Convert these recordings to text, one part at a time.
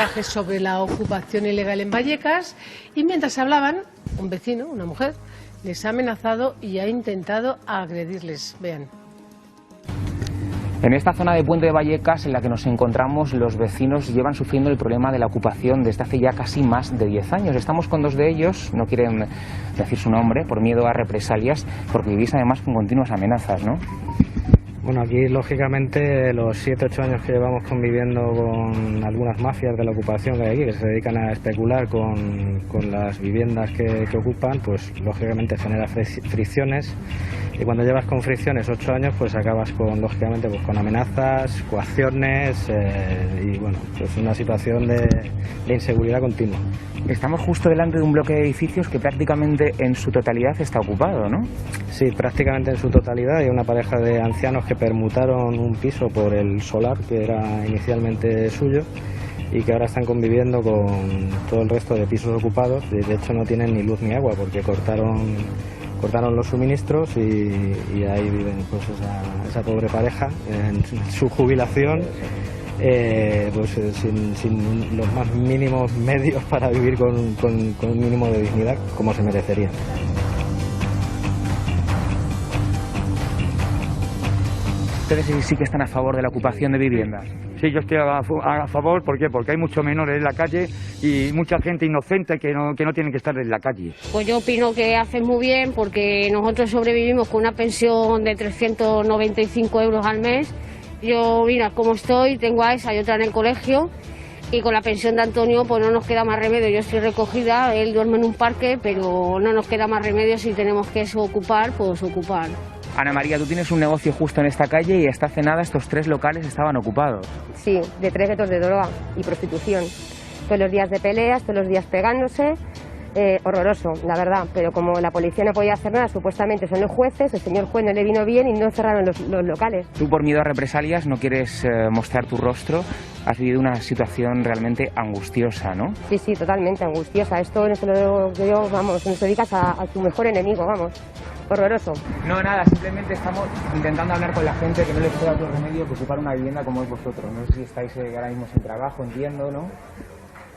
reportajes sobre la ocupación ilegal en Vallecas y mientras hablaban, un vecino, una mujer, les ha amenazado y ha intentado agredirles. Vean. En esta zona de Puente de Vallecas en la que nos encontramos, los vecinos llevan sufriendo el problema de la ocupación desde hace ya casi más de 10 años. Estamos con dos de ellos, no quieren decir su nombre por miedo a represalias, porque vivís además con continuas amenazas, ¿no? Bueno, aquí lógicamente los 7 o 8 años que llevamos conviviendo con algunas mafias de la ocupación que hay aquí, que se dedican a especular con las viviendas que ocupan, pues lógicamente genera fricciones, y cuando llevas con fricciones 8 años, pues acabas lógicamente con amenazas, coacciones y bueno, pues una situación de inseguridad continua. Estamos justo delante de un bloque de edificios que prácticamente en su totalidad está ocupado, ¿no? Sí, prácticamente en su totalidad. Hay una pareja de ancianos que permutaron un piso por el solar que era inicialmente suyo y que ahora están conviviendo con todo el resto de pisos ocupados. De hecho no tienen ni luz ni agua porque cortaron los suministros y ahí viven pues esa pobre pareja en su jubilación. Pues sin los más mínimos medios para vivir con un mínimo de dignidad como se merecería. Ustedes sí que están a favor de la ocupación de viviendas. Sí, yo estoy a favor, ¿por qué? Porque hay muchos menores en la calle y mucha gente inocente que no tienen que estar en la calle. Pues yo opino que hacen muy bien porque nosotros sobrevivimos con una pensión de 395 euros al mes. Yo, mira, como estoy, tengo a esa y otra en el colegio y con la pensión de Antonio pues no nos queda más remedio. Yo estoy recogida, él duerme en un parque, pero no nos queda más remedio si tenemos que ocupar, pues ocupar. Ana María, tú tienes un negocio justo en esta calle y esta hace nada estos 3 locales estaban ocupados. Sí, de 3 guetos de droga y prostitución. Todos los días de peleas, todos los días pegándose. Horroroso, la verdad, pero como la policía no podía hacer nada, supuestamente son los jueces, el señor juez no le vino bien y no cerraron los locales. Tú por miedo a represalias no quieres mostrar tu rostro, has vivido una situación realmente angustiosa, ¿no? Sí, sí, totalmente angustiosa, esto no se lo digo, vamos, no se dedicas a tu mejor enemigo, vamos, horroroso. No, nada, simplemente estamos intentando hablar con la gente que no les queda otro remedio que ocupar una vivienda como es vosotros. No sé si estáis ahora mismo sin trabajo, entiendo, ¿no?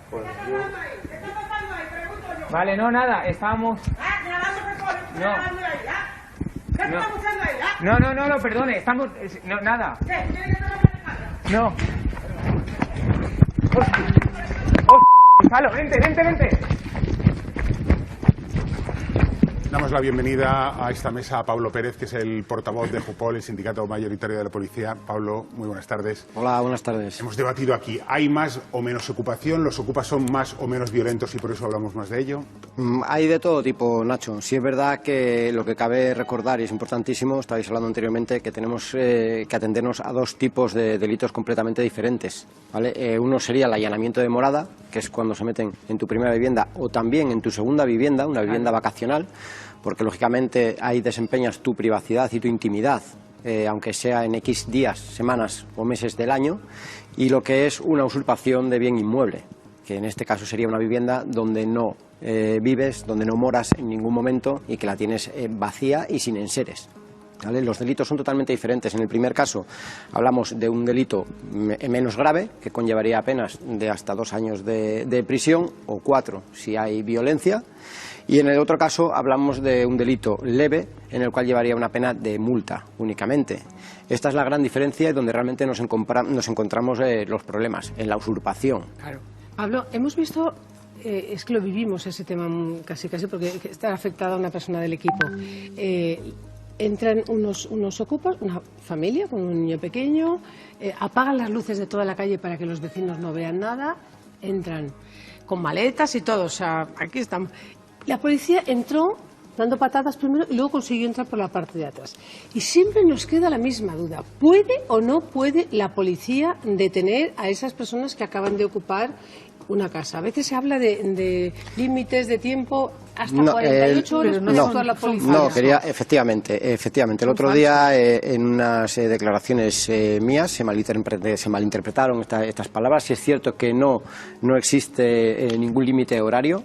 Pues yo... Vale, no, nada, estábamos... No, perdone, estamos... No, nada. No. Gonzalo, vente. Damos la bienvenida a esta mesa a Pablo Pérez, que es el portavoz de JUPOL, el sindicato mayoritario de la policía. Pablo, muy buenas tardes. Hola, buenas tardes. Hemos debatido aquí, ¿hay más o menos ocupación? ¿Los ocupas son más o menos violentos y por eso hablamos más de ello? Hay de todo tipo, Nacho. Sí es verdad que lo que cabe recordar, y es importantísimo, estabais hablando anteriormente, que tenemos que atendernos a 2 tipos de delitos completamente diferentes, ¿vale? Uno sería el allanamiento de morada, que es cuando se meten en tu primera vivienda o también en tu segunda vivienda, una vivienda vacacional, porque lógicamente ahí desempeñas tu privacidad y tu intimidad, aunque sea en X días, semanas o meses del año, y lo que es una usurpación de bien inmueble, que en este caso sería una vivienda donde no vives, donde no moras en ningún momento y que la tienes vacía y sin enseres. ¿Vale? Los delitos son totalmente diferentes. En el primer caso hablamos de un delito menos grave, que conllevaría penas de hasta 2 años de prisión o 4 si hay violencia. Y en el otro caso hablamos de un delito leve, en el cual llevaría una pena de multa únicamente. Esta es la gran diferencia y donde realmente nos encontramos los problemas, en la usurpación. Claro. Pablo, hemos visto, es que lo vivimos ese tema casi, porque está afectada a una persona del equipo. Entran unos ocupas, una familia con un niño pequeño, apagan las luces de toda la calle para que los vecinos no vean nada, entran con maletas y todo, o sea, aquí estamos. La policía entró dando patadas primero y luego consiguió entrar por la parte de atrás. Y siempre nos queda la misma duda, ¿puede o no puede la policía detener a esas personas que acaban de ocupar una casa? A veces se habla de límites de tiempo hasta 48 horas para actuar la policía. No, efectivamente. El otro día en unas declaraciones mías se malinterpretaron estas palabras. Sí es cierto que no existe ningún límite horario.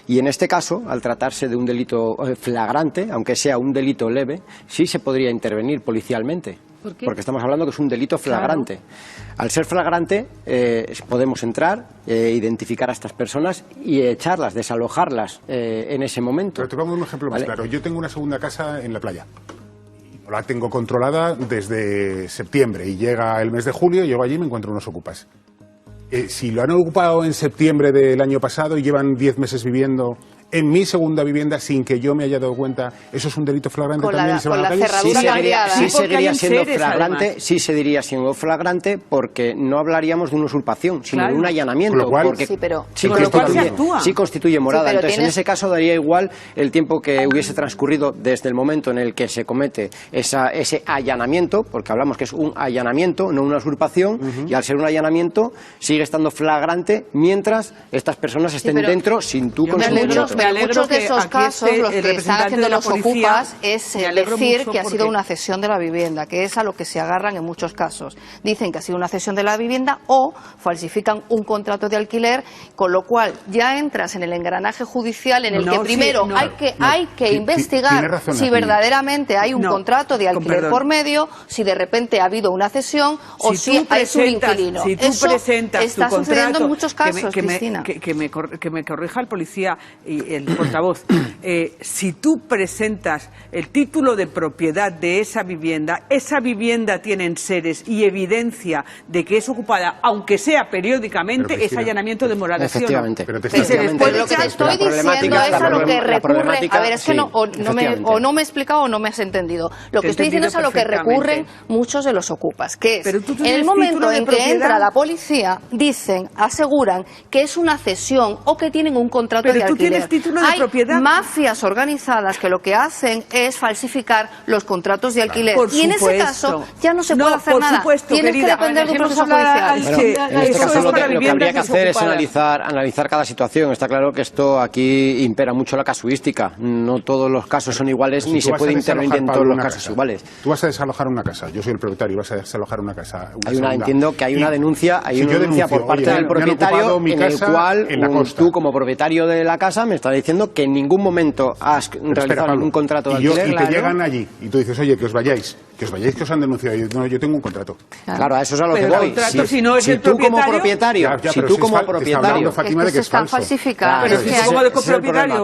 Y en este caso, al tratarse de un delito flagrante, aunque sea un delito leve, sí se podría intervenir policialmente. ¿Por qué? Porque estamos hablando que es un delito flagrante. Claro. Al ser flagrante, podemos entrar, identificar a estas personas y echarlas, desalojarlas en ese momento. Pero te pongo un ejemplo más claro. Yo tengo una segunda casa en la playa. La tengo controlada desde septiembre y llega el mes de julio, llego allí y me encuentro unos ocupas. Si lo han ocupado en septiembre del año pasado y llevan 10 meses viviendo en mi segunda vivienda sin que yo me haya dado cuenta, ¿eso es un delito flagrante también? Con la cerradura cambiada. Sí seguiría siendo flagrante, sí seguiría siendo flagrante porque no hablaríamos de una usurpación, sino de un allanamiento. Con lo cual, porque sí constituye morada. Sí, entonces, en ese caso daría igual el tiempo que hubiese transcurrido desde el momento en el que se comete ese allanamiento, porque hablamos que es un allanamiento, no una usurpación, y al ser un allanamiento sigue estando flagrante mientras estas personas estén dentro sin tu consentimiento. Pero muchos de esos casos, los que están haciendo los ocupas, es decir que ha sido una cesión de la vivienda, que es a lo que se agarran en muchos casos. Dicen que ha sido una cesión de la vivienda o falsifican un contrato de alquiler, con lo cual ya entras en el engranaje judicial en el que primero hay que investigar si verdaderamente hay un contrato de alquiler por medio, si de repente ha habido una cesión o si es un inquilino. Si tú presentas está tu contrato, sucediendo en muchos casos, Cristina. Que me corrija el policía y el portavoz. Si tú presentas el título de propiedad de esa vivienda tiene enseres y evidencia de que es ocupada, aunque sea periodicamente, es allanamiento de morada. Efectivamente. Pero lo que te estoy diciendo es a lo que recurre. A ver, es que no me he explicado o no me has entendido. Lo que estoy diciendo es a lo que recurren muchos de los ocupas, que es en el momento en que entra la policía, aseguran que es una cesión o que tienen un contrato de alquiler. Hay mafias organizadas que lo que hacen es falsificar los contratos de alquiler. Y en ese caso ya no se puede hacer nada. Tienes que depender de un proceso judicial. En este caso lo que habría que hacer es analizar cada situación. Está claro que esto aquí impera mucho la casuística. No todos los casos son iguales, ni se puede intervenir en todos los casos iguales. Tú vas a desalojar una casa, yo soy el propietario, vas a desalojar una casa. Entiendo que hay una denuncia, por parte del propietario en el cual tú como propietario de la casa me estás diciendo que en ningún momento has realizado ningún contrato de alquiler. Y te llegan allí y tú dices, oye, que os vayáis, que os han denunciado. Y no, yo tengo un contrato. Claro, a eso es a lo que voy. Si tú como propietario, se están falsificando.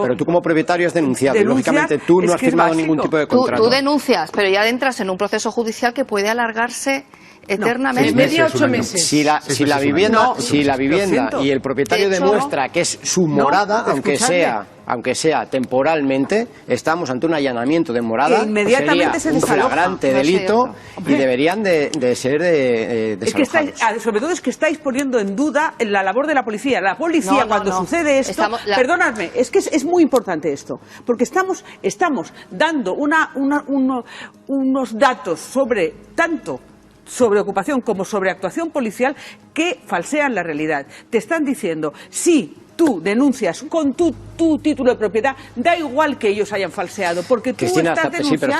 Pero tú como propietario has denunciado. Lógicamente tú no has firmado ningún tipo de contrato. Tú denuncias, pero ya entras en un proceso judicial que puede alargarse eternamente. Media 8 meses. Si la vivienda y el propietario demuestra que es su morada, aunque sea temporalmente, estamos ante un allanamiento de morada, inmediatamente sería un flagrante delito y deberían de ser desalojados. Sobre todo es que estáis poniendo en duda la labor de la policía. La policía cuando sucede esto, perdonadme, es que es muy importante esto, porque estamos dando unos datos sobre tanto sobre ocupación como sobre actuación policial que falsean la realidad. Te están diciendo, sí, tú denuncias con tu título de propiedad, da igual que ellos hayan falseado, porque tú Cristina, estás denunciando. Sí, pero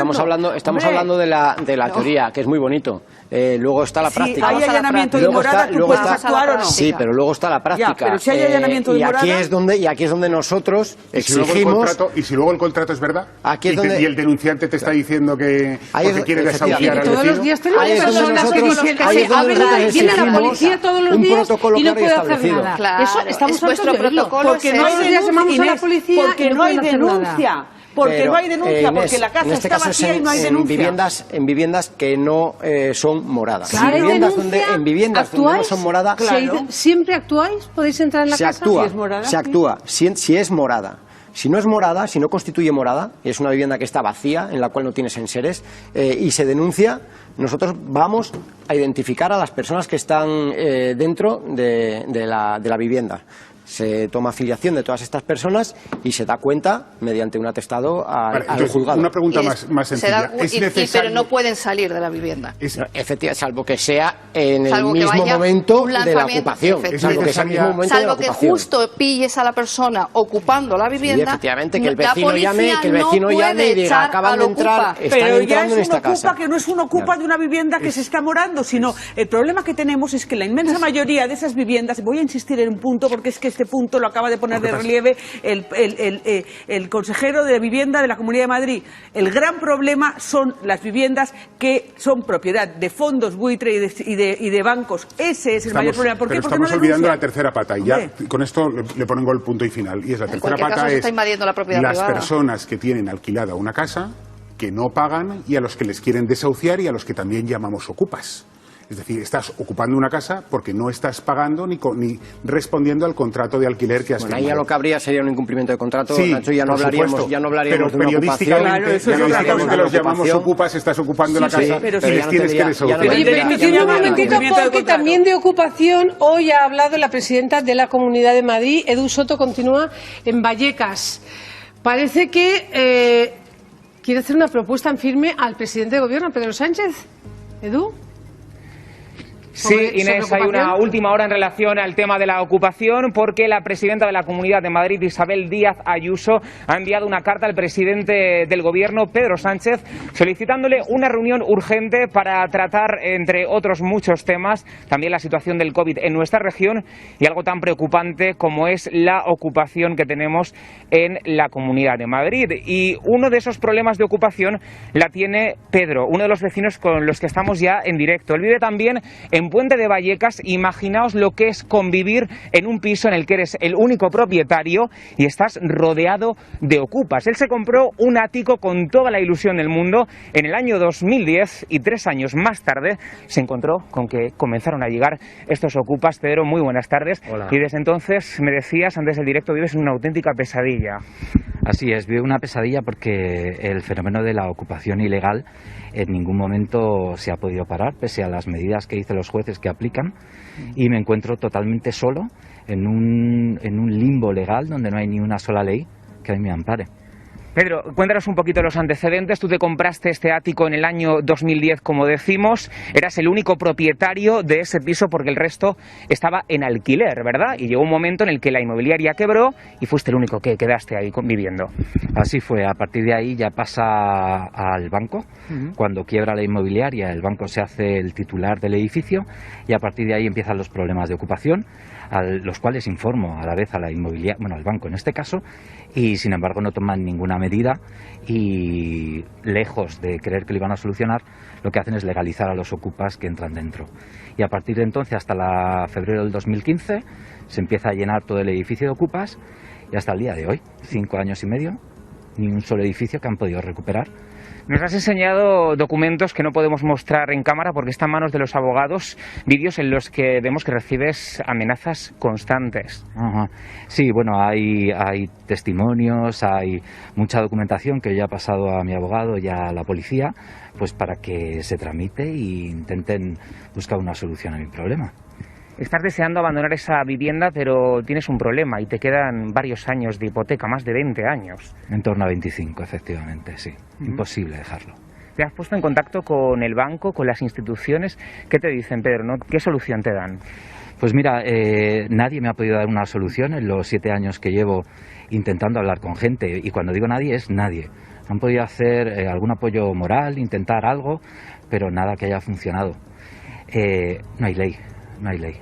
estamos hablando de la teoría, que es muy bonito. Luego está la práctica. Si hay allanamiento de morada, ¿tú puedes actuar o no? Sí, pero luego está la práctica. Pero si hay allanamiento de morada... Y aquí es donde nosotros exigimos... ¿Y si luego el contrato es verdad? Aquí es donde... Y el denunciante te está diciendo que quiere desahuciar al vecino. Todos los días tenemos personas que dicen que viene la policía todos los días y no puede hacer nada. Claro, eso estamos vuestro protocolo. Porque no hay denuncia, porque no hay denuncia. Porque no hay denuncia, porque la casa está vacía y no hay denuncia. En viviendas que no son moradas. Claro, en viviendas donde no son moradas. ¿Siempre actuáis? ¿Podéis entrar en la casa? Se actúa. Si es morada. Si no es morada, si no constituye morada, y es una vivienda que está vacía, en la cual no tienes enseres, y se denuncia, nosotros vamos a identificar a las personas que están dentro de la vivienda. Se toma afiliación de todas estas personas y se da cuenta mediante un atestado al juzgado. Una pregunta más sencilla. Pero no pueden salir de la vivienda. Efectivamente, salvo que sea en el mismo momento de la ocupación. Salvo que justo pilles a la persona ocupando la vivienda. Y efectivamente, que el vecino llame y diga, acaban de entrar, están entrando en esta casa. Que no es un ocupa de una vivienda que se está morando, sino el problema que tenemos es que la inmensa mayoría de esas viviendas, voy a insistir en un punto porque es que este punto lo acaba de poner de relieve el consejero de Vivienda de la Comunidad de Madrid. El gran problema son las viviendas que son propiedad de fondos buitre y de bancos. Ese es el mayor problema. ¿Por qué? Pero estamos olvidando la tercera pata, y ya con esto le pongo el punto y final. Y es la tercera pata, es las personas que tienen alquilada una casa, que no pagan y a los que les quieren desahuciar y a los que también llamamos ocupas. Es decir, estás ocupando una casa porque no estás pagando ni respondiendo al contrato de alquiler que has firmado. Ahí ya lo que habría sería un incumplimiento de contrato, sí, Nacho, ya no hablaríamos pero de una periodísticamente los llamamos ocupas, estás ocupando la casa y les tienes que desahuciar. Oye, permitidme un momentito, porque también de ocupación hoy ha hablado la presidenta de la Comunidad de Madrid, Edu Soto, continúa en Vallecas. Parece que quiere hacer una propuesta en firme al presidente de gobierno, Pedro Sánchez. Edu. Sí, Inés, hay una última hora en relación al tema de la ocupación, porque la presidenta de la Comunidad de Madrid, Isabel Díaz Ayuso, ha enviado una carta al presidente del Gobierno, Pedro Sánchez, solicitándole una reunión urgente para tratar, entre otros muchos temas, también la situación del COVID en nuestra región y algo tan preocupante como es la ocupación que tenemos en la Comunidad de Madrid. Y uno de esos problemas de ocupación la tiene Pedro, uno de los vecinos con los que estamos ya en directo. Él vive también en Puente de Vallecas. Imaginaos lo que es convivir en un piso en el que eres el único propietario y estás rodeado de ocupas. Él se compró un ático con toda la ilusión del mundo en el año 2010 y 3 años más tarde se encontró con que comenzaron a llegar estos ocupas. Pedro, muy buenas tardes. Hola. Y desde entonces, me decías antes del directo, vives una auténtica pesadilla. Así es, vivo una pesadilla porque el fenómeno de la ocupación ilegal en ningún momento se ha podido parar, pese a las medidas que dicen los jueces que aplican, y me encuentro totalmente solo en un limbo legal donde no hay ni una sola ley que a mí me ampare. Pedro, cuéntanos un poquito los antecedentes. Tú te compraste este ático en el año 2010, como decimos. Eras el único propietario de ese piso porque el resto estaba en alquiler, ¿verdad? Y llegó un momento en el que la inmobiliaria quebró y fuiste el único que quedaste ahí viviendo. Así fue. A partir de ahí ya pasa al banco. Cuando quiebra la inmobiliaria, el banco se hace el titular del edificio y a partir de ahí empiezan los problemas de ocupación, a los cuales informo a la vez a la inmobiliaria, bueno, al banco en este caso, y sin embargo no toman ninguna medida y lejos de creer que lo iban a solucionar, lo que hacen es legalizar a los ocupas que entran dentro. Y a partir de entonces, hasta febrero del 2015, se empieza a llenar todo el edificio de ocupas y hasta el día de hoy, 5 años y medio, ni un solo edificio que han podido recuperar. Nos has enseñado documentos que no podemos mostrar en cámara porque están en manos de los abogados, vídeos en los que vemos que recibes amenazas constantes. Ajá. Sí, bueno, hay testimonios, hay mucha documentación que ya ha pasado a mi abogado y a la policía, pues para que se tramite e intenten buscar una solución a mi problema. Estás deseando abandonar esa vivienda, pero tienes un problema y te quedan varios años de hipoteca, más de 20 años. En torno a 25, efectivamente, sí. Imposible dejarlo. ¿Te has puesto en contacto con el banco, con las instituciones? ¿Qué te dicen, Pedro? ¿No? ¿Qué solución te dan? Pues mira, nadie me ha podido dar una solución en los 7 años que llevo intentando hablar con gente. Y cuando digo nadie, es nadie. Han podido hacer algún apoyo moral, intentar algo, pero nada que haya funcionado. No hay ley. No hay ley.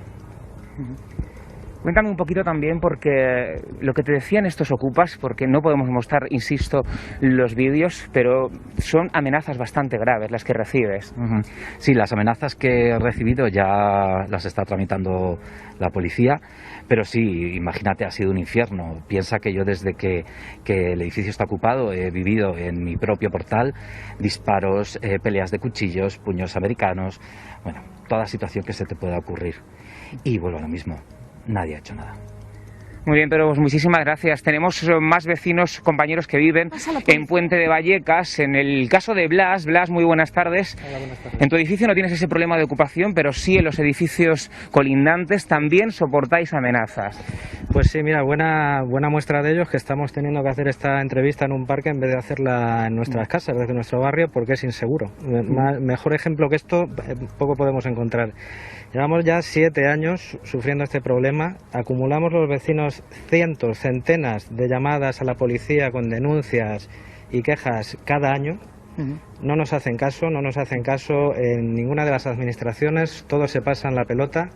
Cuéntame un poquito también, porque lo que te decían estos ocupas, porque no podemos mostrar, insisto, los vídeos, pero son amenazas bastante graves las que recibes. Sí, las amenazas que he recibido ya las está tramitando la policía, pero sí, imagínate, ha sido un infierno. Piensa que yo desde que el edificio está ocupado he vivido en mi propio portal disparos, peleas de cuchillos, puños americanos, bueno, toda situación que se te pueda ocurrir. Y vuelvo a lo mismo, nadie ha hecho nada. Muy bien, pero muchísimas gracias. Tenemos más vecinos, compañeros que viven en Puente de Vallecas. En el caso de Blas, muy buenas tardes. Hola, buenas tardes. En tu edificio no tienes ese problema de ocupación, pero sí en los edificios colindantes también soportáis amenazas. Pues sí, mira, buena muestra de ello es que estamos teniendo que hacer esta entrevista en un parque en vez de hacerla en nuestras casas, desde nuestro barrio, porque es inseguro. Mejor ejemplo que esto poco podemos encontrar. Llevamos ya 7 años sufriendo este problema. Acumulamos los vecinos cientos, centenas de llamadas a la policía con denuncias y quejas cada año. No nos hacen caso en ninguna de las administraciones, todos se pasan la pelota.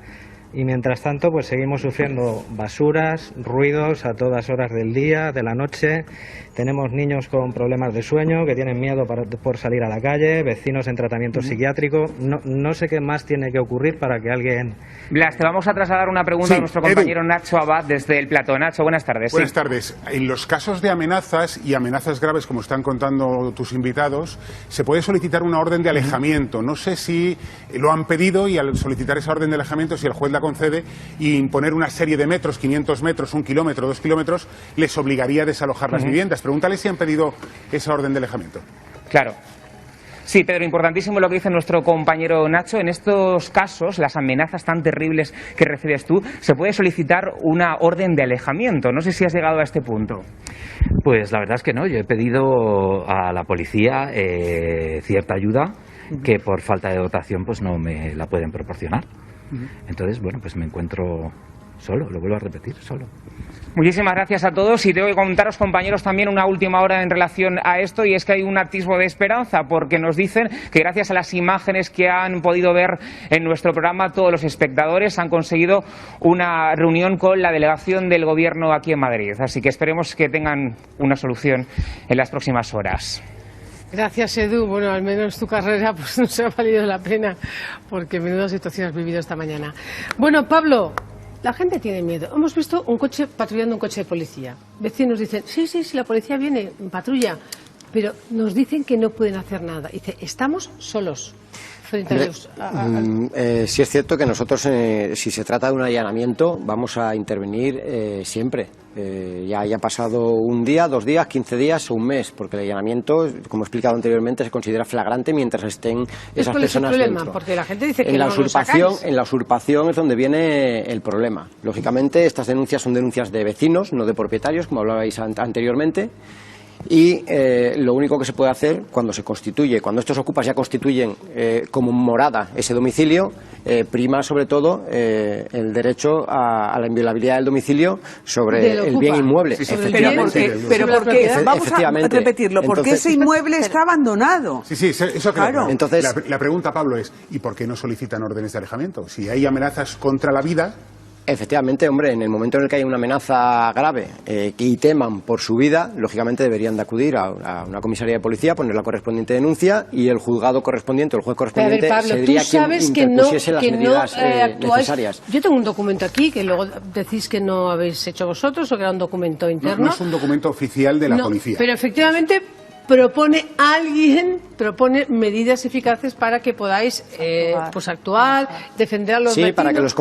y mientras tanto pues seguimos sufriendo basuras, ruidos a todas horas del día, de la noche. Tenemos niños con problemas de sueño que tienen miedo por salir a la calle, vecinos en tratamiento psiquiátrico. No sé qué más tiene que ocurrir para que alguien... Blas, te vamos a trasladar una pregunta a nuestro compañero Nacho Abad desde el plató. Nacho, buenas tardes. Buenas tardes. En los casos de amenazas y amenazas graves, como están contando tus invitados, se puede solicitar una orden de alejamiento. No sé si lo han pedido y al solicitar esa orden de alejamiento, si el juez la concede, y imponer una serie de metros, 500 metros, 1 kilómetro, 2 kilómetros, les obligaría a desalojar las viviendas. Pregúntale si han pedido esa orden de alejamiento. Claro. Sí, Pedro, importantísimo lo que dice nuestro compañero Nacho. En estos casos, las amenazas tan terribles que refieres tú, se puede solicitar una orden de alejamiento. No sé si has llegado a este punto. Pues la verdad es que no. Yo he pedido a la policía cierta ayuda que por falta de dotación pues no me la pueden proporcionar. Entonces, bueno, pues me encuentro solo, lo vuelvo a repetir, solo. Muchísimas gracias a todos y tengo que contaros, compañeros, también una última hora en relación a esto, y es que hay un atisbo de esperanza porque nos dicen que gracias a las imágenes que han podido ver en nuestro programa todos los espectadores han conseguido una reunión con la delegación del Gobierno aquí en Madrid, así que esperemos que tengan una solución en las próximas horas. Gracias, Edu. Bueno, al menos tu carrera pues no se ha valido la pena, porque menuda situación has vivido esta mañana. Bueno, Pablo, la gente tiene miedo. Hemos visto un coche patrullando un coche de policía. Vecinos dicen, sí, la policía viene, patrulla, pero nos dicen que no pueden hacer nada. Dice, estamos solos. Sí es cierto que nosotros, si se trata de un allanamiento, vamos a intervenir siempre. Ya haya pasado un día, 2 días, 15 días o un mes, porque el allanamiento, como he explicado anteriormente, se considera flagrante mientras estén esas personas dentro. Porque la gente dice que en la usurpación es donde viene el problema. Lógicamente, estas denuncias son denuncias de vecinos, no de propietarios, como hablabais anteriormente. Y lo único que se puede hacer cuando se constituye, cuando estos ocupas ya constituyen como morada ese domicilio, prima sobre todo el derecho a la inviolabilidad del domicilio sobre el bien inmueble. Sí, efectivamente. Pero ¿por qué? Vamos a repetirlo. ¿Por qué ese inmueble está abandonado? Sí, eso claro. Entonces, la pregunta, Pablo, es ¿y por qué no solicitan órdenes de alejamiento? Si hay amenazas contra la vida... Efectivamente, hombre, en el momento en el que hay una amenaza grave y teman por su vida, lógicamente deberían de acudir a una comisaría de policía, poner la correspondiente denuncia y el juzgado correspondiente, el juez correspondiente, sería quien interpusiese las medidas necesarias. Yo tengo un documento aquí que luego decís que no habéis hecho vosotros o que era un documento interno. No es un documento oficial de la policía. Pero efectivamente propone medidas eficaces para que podáis pues actuar, defender a los vecinos. para que los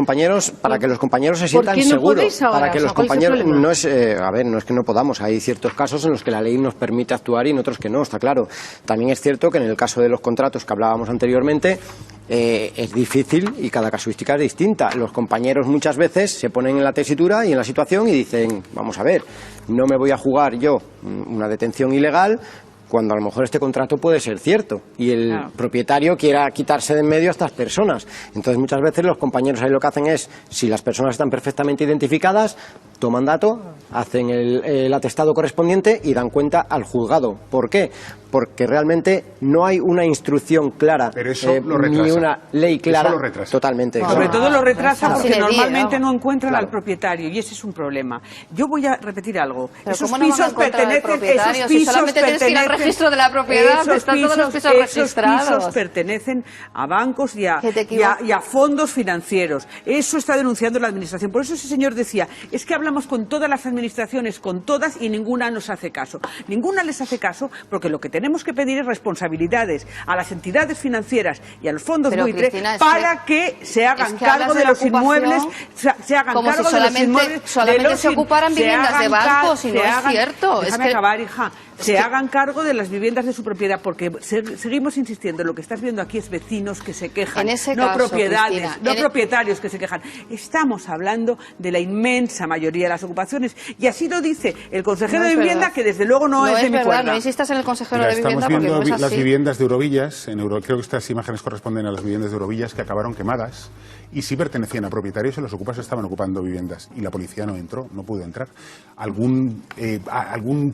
compañeros se sientan seguros, para que los compañeros no es que no podamos, hay ciertos casos en los que la ley nos permite actuar y en otros que no, está claro. También es cierto que en el caso de los contratos que hablábamos anteriormente es difícil y cada casuística es distinta. Los compañeros muchas veces se ponen en la tesitura y en la situación y dicen, vamos a ver, no me voy a jugar yo una detención ilegal cuando a lo mejor este contrato puede ser cierto y el propietario quiera quitarse de en medio a estas personas. Entonces muchas veces los compañeros ahí lo que hacen es, si las personas están perfectamente identificadas, toman dato, hacen el atestado correspondiente y dan cuenta al juzgado. ¿Por qué? Porque realmente no hay una instrucción clara, pero eso lo retrasa. Ni una ley clara. Eso lo retrasa. Totalmente. Sobre todo lo retrasa porque normalmente no encuentran al propietario y ese es un problema. Yo voy a repetir algo. Pero esos pisos pertenecen, si solamente tienes que ir al registro de la propiedad, están todos los pisos registrados. Esos pisos pertenecen a bancos y a fondos financieros. Eso está denunciando la administración. Por eso ese señor decía, es que hablamos con todas las administraciones, con todas, y ninguna nos hace caso. Ninguna les hace caso porque lo que tenemos que pedir es responsabilidades a las entidades financieras y a los fondos buitre para que se hagan cargo de los inmuebles, se hagan cargo de los inmuebles. Solamente se ocuparan viviendas de bancos y no es cierto. Déjame acabar, hija. Se hagan cargo de las viviendas de su propiedad, porque seguimos insistiendo, lo que estás viendo aquí es vecinos que se quejan, no propiedades, Cristina, no propietarios que se quejan. Estamos hablando de la inmensa mayoría de las ocupaciones, y así lo dice el consejero de Vivienda, que desde luego no es de mi cuerda. No insistas en el consejero de Vivienda, porque no es así. Las viviendas de Eurovillas, creo que estas imágenes corresponden a las viviendas de Eurovillas que acabaron quemadas, y sí pertenecían a propietarios y los ocupas estaban ocupando viviendas, y la policía no entró, no pudo entrar. Algún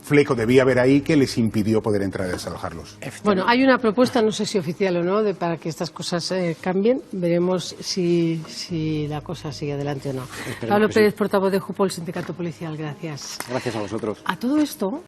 fleco debía haber ahí ley que les impidió poder entrar a desalojarlos. Bueno, hay una propuesta, no sé si oficial o no, para que estas cosas cambien. Veremos si la cosa sigue adelante o no. Pablo Pérez, portavoz de JUPOL, Sindicato Policial, gracias. Gracias a vosotros. A todo esto,